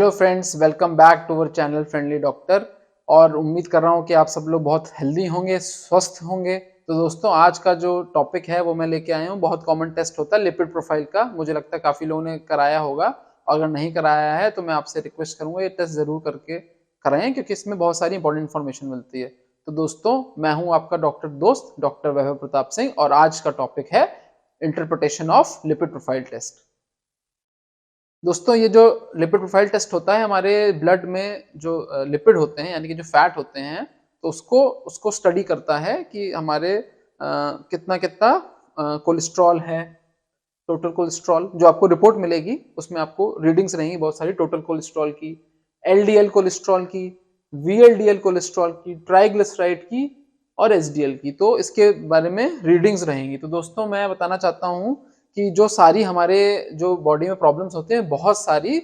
Hello friends, welcome back to our channel friendly doctor. और उम्मीद कर रहा हूँ कि आप सब लोग बहुत हेल्दी होंगे, स्वस्थ होंगे। तो दोस्तों, आज का जो टॉपिक है वो मैं लेके आया हूँ। बहुत कॉमन टेस्ट होता है लिपिड प्रोफाइल का। मुझे लगता है काफ़ी लोगों ने कराया होगा, और अगर नहीं कराया है तो मैं आपसे रिक्वेस्ट करूँगा ये टेस्ट ज़रूर करके कराएं, क्योंकि इसमें बहुत सारी इंपॉर्टेंट इन्फॉर्मेशन मिलती है। तो दोस्तों, मैं हूँ आपका डॉक्टर दोस्त डॉक्टर वैभव प्रताप सिंह, और आज का टॉपिक है interpretation of lipid profile test. दोस्तों, ये जो लिपिड प्रोफाइल टेस्ट होता है, हमारे ब्लड में जो लिपिड होते हैं यानी कि जो फैट होते हैं, तो उसको स्टडी करता है कि हमारे कितना कितना कोलेस्ट्रॉल है। टोटल कोलेस्ट्रॉल जो आपको रिपोर्ट मिलेगी उसमें आपको रीडिंग्स रहेंगी बहुत सारी, टोटल कोलेस्ट्रॉल की, एलडीएल कोलेस्ट्रॉल की, वीएलडीएल कोलेस्ट्रॉल की, ट्राइग्लिसराइड की और एसडीएल की। तो इसके बारे में रीडिंग्स रहेंगी। तो दोस्तों, मैं बताना चाहता हूँ कि जो सारी हमारे जो बॉडी में प्रॉब्लम्स होती हैं बहुत सारी,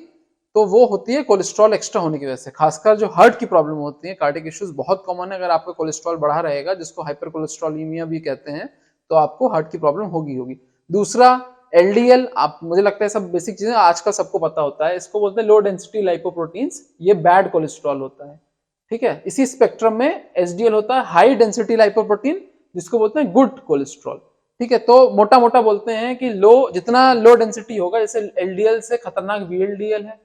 तो वो होती है कोलेस्ट्रॉल एक्स्ट्रा होने की वजह से। खासकर जो हार्ट की प्रॉब्लम होती है, कार्डियक इश्यूज बहुत कॉमन है। अगर आपका कोलेस्ट्रॉल बढ़ा रहेगा, जिसको हाइपर कोलेस्ट्रॉलीमिया भी कहते हैं, तो आपको हार्ट की प्रॉब्लम होगी। दूसरा, एलडीएल, आप मुझे लगता है सब बेसिक चीजें आजकल सबको पता होता है। इसको बोलते हैं लो डेंसिटी लाइपोप्रोटीन्स। ये बैड कोलेस्ट्रॉल होता है, ठीक है। इसी स्पेक्ट्रम में एसडीएल होता है हाई डेंसिटी लाइपोप्रोटीन, जिसको बोलते हैं गुड कोलेस्ट्रॉल, ठीक है। तो मोटा मोटा बोलते हैं कि जितना लो डेंसिटी होगा, जैसे एलडीएल से खतरनाक वीएलडीएल है,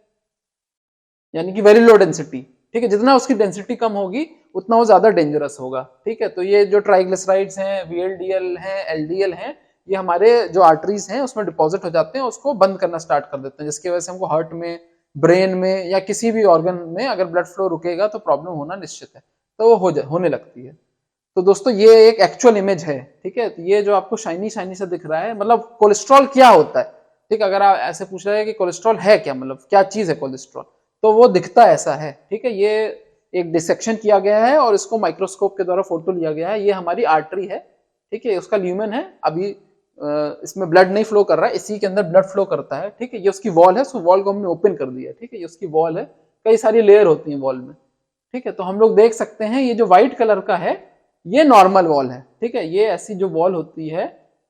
यानी कि वेरी लो डेंसिटी, ठीक है। जितना उसकी डेंसिटी कम होगी उतना वो ज्यादा डेंजरस होगा, ठीक है। तो ये जो ट्राइग्लिसराइड्स हैं, वीएलडीएल हैं, एलडीएल हैं, ये हमारे जो आर्टरीज हैं उसमें डिपॉजिट हो जाते हैं, उसको बंद करना स्टार्ट कर देते हैं, जिसकी वजह से हमको हार्ट में, ब्रेन में या किसी भी ऑर्गन में अगर ब्लड फ्लो रुकेगा तो प्रॉब्लम होना निश्चित है। तो वो होने लगती है। तो दोस्तों, ये एक एक्चुअल इमेज है, ठीक है। तो ये जो आपको शाइनी शाइनी सा दिख रहा है, मतलब कोलेस्ट्रॉल क्या होता है, ठीक है। अगर आप ऐसे पूछ रहे हैं कि कोलेस्ट्रॉल है क्या, मतलब क्या चीज है कोलेस्ट्रॉल, तो वो दिखता ऐसा है, ठीक है। ये एक डिसेक्शन किया गया है और इसको माइक्रोस्कोप के द्वारा फोटो लिया गया है। ये हमारी आर्टरी है, ठीक है। उसका ल्यूमेन है। अभी इसमें ब्लड नहीं फ्लो कर रहा है, इसी के अंदर ब्लड फ्लो करता है, ठीक है। ये उसकी वॉल है, उसको वॉल को हमने ओपन कर दिया, ठीक है। ये उसकी वॉल है, कई सारी लेयर होती है वॉल में, ठीक है। तो हम लोग देख सकते हैं ये जो व्हाइट कलर का है, ये नॉर्मल वॉल है, ठीक है। ये ऐसी जो वॉल होती है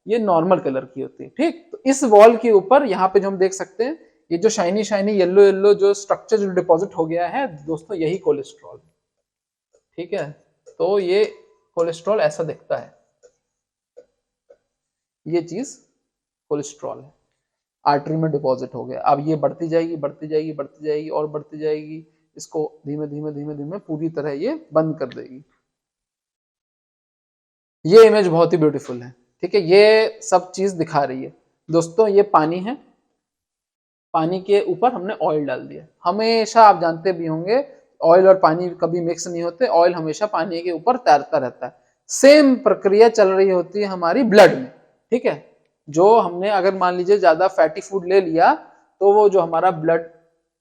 ये नॉर्मल कलर की होती है, ठीक। तो इस वॉल के ऊपर यहाँ पे जो हम देख सकते हैं, ये जो शाइनी शाइनी येलो येलो जो स्ट्रक्चर जो डिपॉजिट हो गया है दोस्तों, यही कोलेस्ट्रॉल, ठीक है। तो ये कोलेस्ट्रॉल ऐसा दिखता है, ये चीज कोलेस्ट्रॉल है, आर्टरी में डिपॉजिट हो गया। अब ये बढ़ती जाएगी बढ़ती जाएगी बढ़ती जाएगी और बढ़ती जाएगी, इसको धीमे धीमे धीमे धीमे पूरी तरह ये बंद कर देगी। ये इमेज बहुत ही ब्यूटीफुल है, ठीक है। ये सब चीज दिखा रही है दोस्तों। ये पानी है, पानी के ऊपर हमने ऑयल डाल दिया। हमेशा आप जानते भी होंगे, ऑयल और पानी कभी मिक्स नहीं होते, ऑयल हमेशा पानी के ऊपर तैरता रहता है। सेम प्रक्रिया चल रही होती है हमारी ब्लड में, ठीक है। जो हमने अगर मान लीजिए ज्यादा फैटी फूड ले लिया, तो वो जो हमारा ब्लड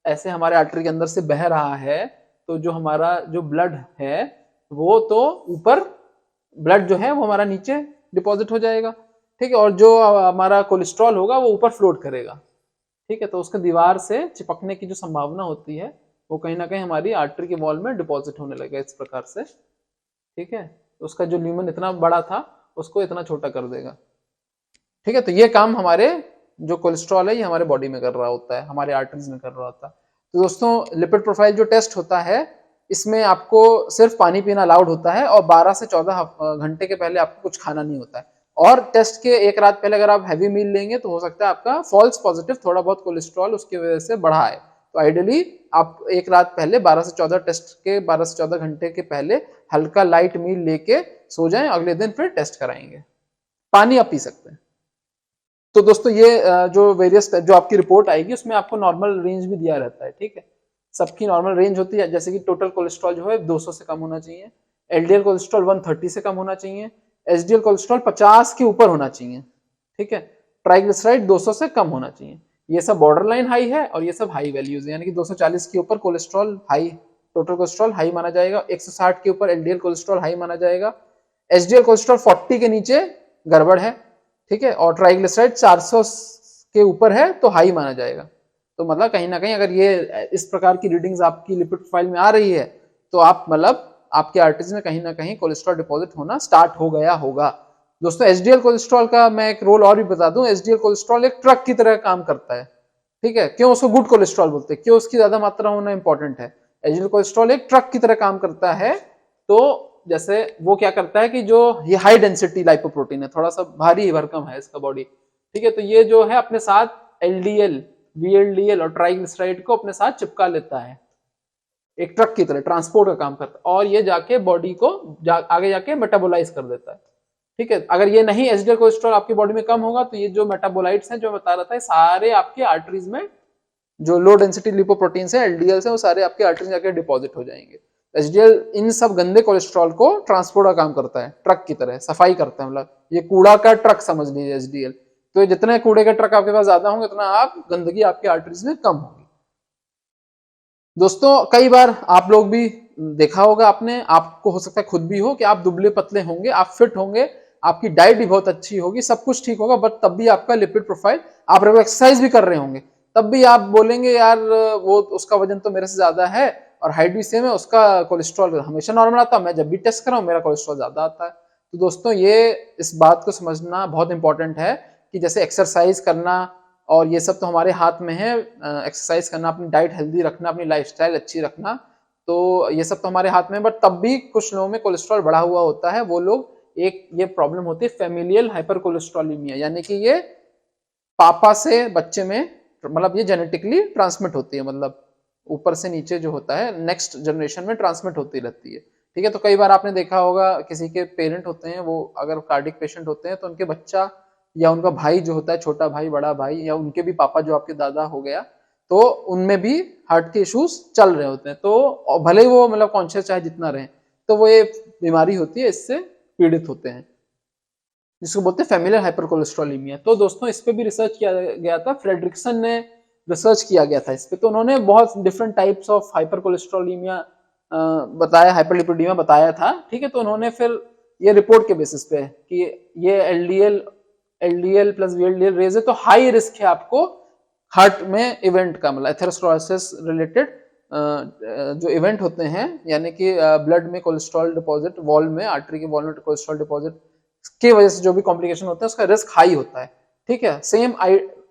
ऐसे हमारे आर्टरी के अंदर से बह रहा है, तो जो हमारा जो ब्लड है वो तो ऊपर, ब्लड जो है वो हमारा नीचे डिपॉजिट हो जाएगा, ठीक है। और जो हमारा कोलेस्ट्रॉल होगा वो ऊपर फ्लोट करेगा, ठीक है। तो उसके दीवार से चिपकने की जो संभावना होती है वो कहीं ना कहीं हमारी आर्टरी के वॉल में डिपॉजिट होने लगेगा इस प्रकार से, ठीक है। तो उसका जो ल्यूमेन इतना बड़ा था उसको इतना छोटा कर देगा, ठीक है। तो ये काम हमारे जो कोलेस्ट्रॉल है ये हमारे बॉडी में कर रहा होता है, हमारे आर्टरीज में कर रहा होता है। तो दोस्तों, लिपिड प्रोफाइल जो टेस्ट होता है, इसमें आपको सिर्फ पानी पीना अलाउड होता है, और 12 से 14 घंटे के पहले आपको कुछ खाना नहीं होता है। और टेस्ट के एक रात पहले अगर आप हैवी मील लेंगे तो हो सकता है आपका फॉल्स पॉजिटिव थोड़ा बहुत कोलेस्ट्रॉल उसकी वजह से बढ़ा है। तो आइडियली आप एक रात पहले 12 से 14 टेस्ट के 12 से 14 घंटे के पहले हल्का लाइट मील लेके सो जाएं, अगले दिन फिर टेस्ट कराएंगे। पानी आप पी सकते हैं। तो दोस्तों, ये जो वेरियस जो आपकी रिपोर्ट आएगी उसमें आपको नॉर्मल रेंज भी दिया रहता है, ठीक है। सबकी नॉर्मल रेंज होती है, जैसे कि टोटल कोलेस्ट्रॉल जो है 200 से कम होना चाहिए, एलडीएल कोलेस्ट्रॉल 130 से कम होना चाहिए, एसडीएल कोलेस्ट्रॉल 50 के ऊपर होना चाहिए, ठीक है। ट्राइग्लिसराइड 200 से कम होना चाहिए। ये सब बॉर्डर लाइन हाई है और ये सब हाई वैल्यूज है, यानी कि 240 के ऊपर cholesterol high, total cholesterol high माना जाएगा। 160 के ऊपर एलडीएल कोलेस्ट्रॉल हाई माना जाएगा। एसडीएल कोलेस्ट्रॉल 40 के नीचे गड़बड़ है, ठीक है। और ट्राइग्लिसराइड 400 के ऊपर है तो हाई माना जाएगा। तो मतलब कहीं ना कहीं अगर ये इस प्रकार की रीडिंग्स आपकी लिपिड प्रोफाइल में आ रही है, तो आप मतलब आपके आर्टरीज में कहीं ना कहीं कोलेस्ट्रॉल डिपॉजिट होना स्टार्ट हो गया होगा। दोस्तों, एसडीएल कोलेस्ट्रॉल का मैं एक रोल और भी बता दूं। एसडीएल कोलेस्ट्रॉल एक ट्रक की तरह काम करता है, ठीक है, क्यों उसको गुड कोलेस्ट्रॉल बोलते हैं, क्यों उसकी ज्यादा मात्रा होना इंपॉर्टेंट है। एचडीएल कोलेस्ट्रॉल एक ट्रक की तरह काम करता है। तो जैसे वो क्या करता है कि जो ये हाई डेंसिटी लाइपोप्रोटीन है, थोड़ा सा भारी भरकम है इसका बॉडी, ठीक है, तो ये जो है अपने साथ एलडीएल, वीएलडीएल और ट्राइग्लिसराइड को अपने साथ चिपका लेता है, एक ट्रक की तरह ट्रांसपोर्ट का काम करता है, और ये जाके बॉडी को आगे जाके मेटाबोलाइज कर देता है। ठीक है, अगर ये नहीं एचडीएल कोलेस्ट्रॉल आपकी बॉडी में कम होगा तो ये जो मेटाबोलाइट्स हैं जो बता रहा था, सारे आपके आर्टरीज में जो लो डेंसिटी लिपोप्रोटीन है, एलडीएल है, वो सारे आपके आर्टरीज जाके डिपॉजिट हो जाएंगे। एचडीएल इन सब गंदे कोलेस्ट्रॉल को ट्रांसपोर्ट का काम करता है, ट्रक की तरह सफाई करता है, मतलब ये कूड़ा का ट्रक समझ लीजिए एचडीएल। तो जितने कूड़े के ट्रक आपके पास ज्यादा होंगे उतना आप गंदगी आपके आर्टरीज में कम होगी। दोस्तों कई बार आप लोग भी देखा होगा आपने, आपको हो सकता है खुद भी हो कि आप दुबले पतले होंगे, आप फिट होंगे, आपकी डाइट भी बहुत अच्छी होगी, सब कुछ ठीक होगा, बट तब भी आपका लिपिड प्रोफाइल, आप एक्सरसाइज भी कर रहे होंगे, तब भी आप बोलेंगे यार वो उसका वजन तो मेरे से ज्यादा है और हाइट भी सेम है, उसका कोलेस्ट्रॉल हमेशा नॉर्मल आता है, मैं जब भी टेस्ट कर रहा हूँ मेरा कोलेस्ट्रॉल ज्यादा आता है। तो दोस्तों ये इस बात को समझना बहुत इंपॉर्टेंट है कि जैसे एक्सरसाइज करना और ये सब तो हमारे हाथ में है, एक्सरसाइज करना, अपनी डाइट हेल्दी रखना, अपनी लाइफस्टाइल अच्छी रखना, तो ये सब तो हमारे हाथ में, बट तब भी कुछ लोगों में कोलेस्ट्रॉल बढ़ा हुआ होता है, वो लोग एक ये प्रॉब्लम होती है फेमिलियल हाइपरकोलेस्ट्रोलेमिया, यानी कि ये पापा से बच्चे में, मतलब ये जेनेटिकली ट्रांसमिट होती है, मतलब ऊपर से नीचे जो होता है नेक्स्ट जनरेशन में ट्रांसमिट होती रहती है। ठीक है, तो कई बार आपने देखा होगा किसी के पेरेंट होते हैं, वो अगर कार्डिक पेशेंट होते हैं तो उनके बच्चा या उनका भाई जो होता है, छोटा भाई बड़ा भाई, या उनके भी पापा जो आपके दादा हो गया, तो उनमें भी हार्ट के इश्यूज चल रहे होते हैं, तो भले ही वो मतलब कॉन्शियस चाहे जितना रहे, तो वो ये बीमारी होती है, इससे पीड़ित होते हैं, जिसको बोलते हैं फेमिलियल हाइपरकोलेस्ट्रोलेमिया। तो दोस्तों इस पे भी रिसर्च किया गया था, फ्रेडरिक्सन ने रिसर्च किया गया था इस पे, तो उन्होंने बहुत डिफरेंट टाइप्स ऑफ हाइपरकोलेस्ट्रोलेमिया बताया, हाइपरलिपिडीमिया बताया था। ठीक है, तो उन्होंने फिर ये रिपोर्ट के बेसिस पे कि ये एलडीएल प्लस वीएलडीएल रेज है, तो हाई रिस्क है आपको हार्ट में इवेंट का, मतलब एथेरोस्क्लेरोसिस रिलेटेड जो इवेंट होते हैं, यानी कि ब्लड में कोलेस्ट्रॉल डिपॉजिट, वॉल में, आर्टरी के वॉल में कोलेस्ट्रॉल डिपॉजिट की वजह से जो भी कॉम्प्लिकेशन होता है उसका रिस्क हाई होता है। ठीक है, सेम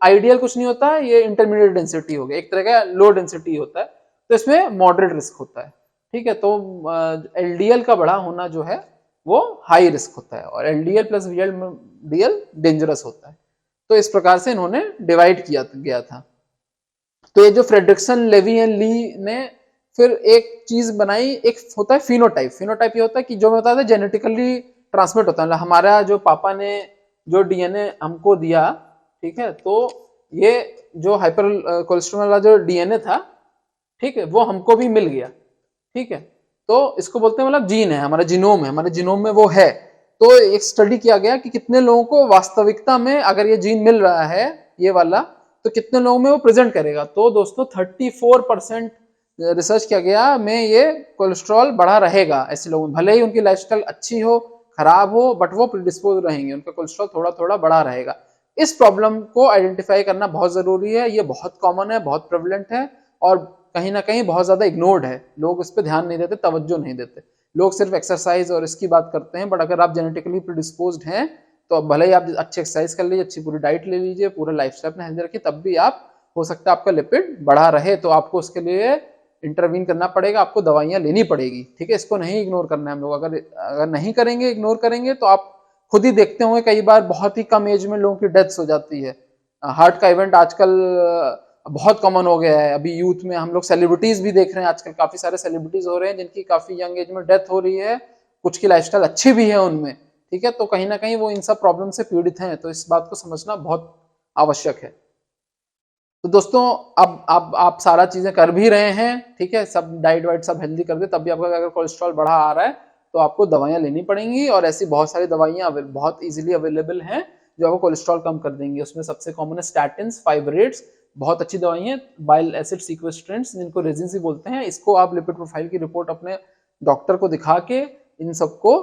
आइडियल कुछ नहीं होता है, ये इंटरमीडिएट डेंसिटी हो गया, एक तरह का लो डेंसिटी होता है, तो इसमें मॉडरेट रिस्क होता है। ठीक है, तो एलडीएल का बढ़ा होना जो है वो हाई रिस्क होता है, और एलडीएल प्लस वीएलडीएल डेंजरस होता है। तो इस प्रकार से इन्होंने डिवाइड किया गया था। तो ये जो फ्रेडरिक्सन, लेवी एंड ली ने फिर एक चीज बनाई, एक होता है फिनोटाइप। फिनोटाइप ये होता है कि जो मैं बताया था जेनेटिकली ट्रांसमिट होता है, हमारा जो पापा ने जो डीएनए हमको दिया, ठीक है, तो ये जो हाइपर कोलेस्ट्रॉल वाला जो डीएनए था, ठीक है, वो हमको भी मिल गया। ठीक है, तो इसको बोलते हैं मतलब जीन है, हमारा जीनोम है, हमारे जीनोम में वो है। तो एक स्टडी किया गया कि कितने लोगों को वास्तविकता में अगर ये जीन मिल रहा है ये वाला, तो कितने लोगों में वो प्रेजेंट करेगा। तो दोस्तों 34% रिसर्च किया गया में ये कोलेस्ट्रॉल बढ़ा रहेगा ऐसे लोगों में, भले ही उनकी लाइफस्टाइल अच्छी हो खराब हो, बट वो प्रीडिस्पोज रहेंगे, उनका कोलेस्ट्रॉल थोड़ा थोड़ा बढ़ा रहेगा। इस प्रॉब्लम को आइडेंटिफाई करना बहुत जरूरी है, ये बहुत कॉमन है, बहुत प्रेवलेंट है, और कहीं ना कहीं बहुत ज्यादा इग्नोर्ड है, लोग इस पर ध्यान नहीं देते, तवज्जो नहीं देते, लोग सिर्फ एक्सरसाइज और इसकी बात करते हैं। बट अगर आप जेनेटिकली प्रीडिस्पोज्ड हैं तो भले ही आप अच्छी एक्सरसाइज कर लीजिए, अच्छी पूरी डाइट ले लीजिए, पूरा लाइफस्टाइल अपना हेल्दी रखिए, तब भी आप हो सकता है आपका लिपिड बढ़ा रहे, तो आपको उसके लिए इंटरवीन करना पड़ेगा, आपको दवाइयां लेनी पड़ेगी। ठीक है, इसको नहीं इग्नोर करना है हम लोग, अगर नहीं करेंगे, इग्नोर करेंगे, तो आप खुद ही देखते होंगे कई बार बहुत ही कम एज में लोगों की डेथ्स हो जाती है। हार्ट का इवेंट आजकल बहुत कॉमन हो गया है, अभी यूथ में हम लोग सेलिब्रिटीज भी देख रहे हैं, आजकल काफी सारे सेलिब्रिटीज हो रहे हैं जिनकी काफी यंग एज में डेथ हो रही है, कुछ की लाइफस्टाइल अच्छी भी है उनमें। ठीक है, तो कहीं ना कहीं वो इन सब प्रॉब्लम से पीड़ित हैं, तो इस बात को समझना बहुत आवश्यक है। तो दोस्तों अब आप सारा चीजें कर भी रहे हैं, ठीक है, सब डाइट वाइट सब हेल्दी कर दे, तब भी आपका अगर कोलेस्ट्रॉल बढ़ा आ रहा है तो आपको दवाइयां लेनी पड़ेंगी, और ऐसी बहुत सारी दवाइयां बहुत इजीली अवेलेबल हैं जो आपको कोलेस्ट्रॉल कम कर देंगी। उसमें सबसे कॉमन है स्टैटिन्स, फाइब्रेट्स, बहुत अच्छी दवाई है, बाइल एसिड सीक्वेस्ट्रेंट्स जिनको रेजिन बोलते हैं, इसको आप लिपिड प्रोफाइल की रिपोर्ट अपने डॉक्टर को दिखा के इन सबको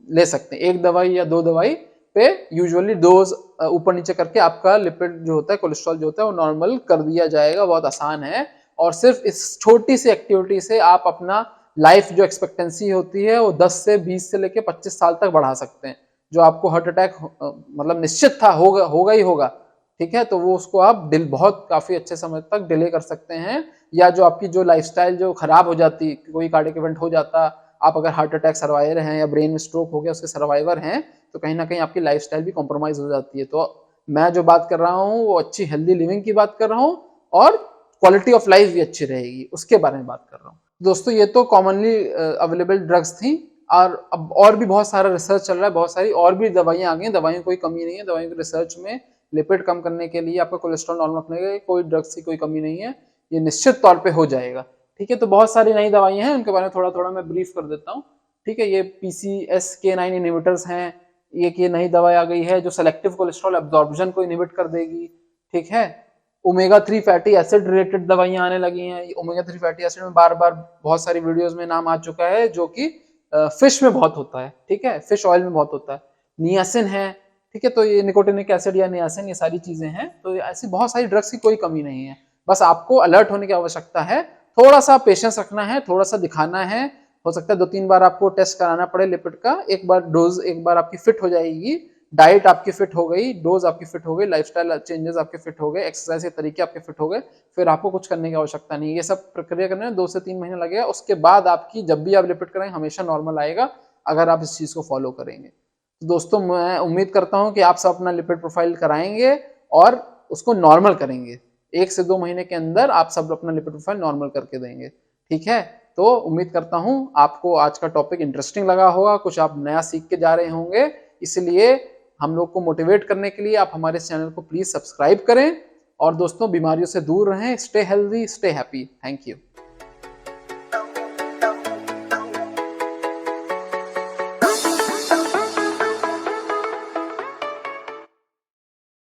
ले सकते हैं। एक दवाई या दो दवाई पे यूजुअली डोज ऊपर नीचे करके आपका लिपिड जो होता है, कोलेस्ट्रॉल जो होता है, वो नॉर्मल कर दिया जाएगा, बहुत आसान है। और सिर्फ इस छोटी सी एक्टिविटी से आप अपना लाइफ जो एक्सपेक्टेंसी होती है वो 10 से 20 से लेके 25 साल तक बढ़ा सकते हैं। जो आपको हार्ट अटैक मतलब निश्चित था होगा ही होगा, ठीक है, तो वो उसको आप बहुत काफी अच्छे समय तक डिले कर सकते हैं। या जो आपकी जो लाइफस्टाइल जो खराब हो जाती, कोई कार्डियक इवेंट हो जाता, आप अगर हार्ट अटैक सर्वाइवर हैं या ब्रेन में स्ट्रोक हो गया उसके सर्वाइवर हैं, तो कहीं ना कहीं आपकी लाइफस्टाइल भी कॉम्प्रोमाइज हो जाती है। तो मैं जो बात कर रहा हूँ वो अच्छी हेल्दी लिविंग की बात कर रहा हूँ, और क्वालिटी ऑफ लाइफ भी अच्छी रहेगी उसके बारे में बात कर रहा हूँ। दोस्तों ये तो कॉमनली अवेलेबल ड्रग्स थी, और अब और भी बहुत सारा रिसर्च चल रहा है, बहुत सारी और भी दवाइयां आ गई हैं, दवाइयों कोई कमी नहीं है, दवाइयों की रिसर्च में लिपिड कम करने के लिए, आपका कोलेस्ट्रॉल नॉर्मल रखने के लिए कोई ड्रग्स की कोई कमी नहीं है, ये निश्चित तौर पे हो जाएगा। ठीक है, तो बहुत सारी नई दवाइयां हैं, उनके बारे में थोड़ा थोड़ा मैं ब्रीफ कर देता हूँ। ठीक है, ये PCSK9 इनिबिटर्स हैं, ये नई दवाई आ गई है जो सेलेक्टिव कोलेस्ट्रॉल एब्जॉर्प्शन को इनिबिट कर देगी। ठीक है, ओमेगा 3 फैटी एसिड रिलेटेड दवाइयां आने लगी हैं। ओमेगा 3 फैटी एसिड में बार बार बहुत सारी वीडियोस में नाम आ चुका है, जो कि फिश में बहुत होता है। ठीक है, फिश ऑयल में बहुत होता है। नियासिन है, ठीक है, तो ये निकोटिनिक एसिड या नियासिन, ये सारी चीजें हैं। तो ऐसी बहुत सारी ड्रग्स की कोई कमी नहीं है, बस आपको अलर्ट होने की आवश्यकता है, थोड़ा सा पेशेंस रखना है, थोड़ा सा दिखाना है। हो सकता है 2-3 बार आपको टेस्ट कराना पड़े लिपिड का, एक बार डोज, एक बार आपकी फिट हो जाएगी, डाइट आपकी फिट हो गई, डोज आपकी फिट हो गई, लाइफस्टाइल चेंजेस आपके फिट हो गए, एक्सरसाइज के तरीके आपके फिट हो गए, फिर आपको कुछ करने की आवश्यकता नहीं है। ये सब प्रक्रिया करने में 2 से 3 महीने लगेगा, उसके बाद आपकी जब भी आप लिपिड कराएंगे हमेशा नॉर्मल आएगा, अगर आप इस चीज को फॉलो करेंगे। तो दोस्तों मैं उम्मीद करता हूं कि आप सब अपना लिपिड प्रोफाइल कराएंगे और उसको नॉर्मल करेंगे। 1 से 2 महीने के अंदर आप सब अपना लिपिड प्रोफाइल नॉर्मल करके देंगे। ठीक है, तो उम्मीद करता हूं आपको आज का टॉपिक इंटरेस्टिंग लगा होगा, कुछ आप नया सीख के जा रहे होंगे। इसलिए हम लोग को मोटिवेट करने के लिए आप हमारे चैनल को प्लीज सब्सक्राइब करें, और दोस्तों बीमारियों से दूर रहें। Stay healthy, stay happy. Thank you.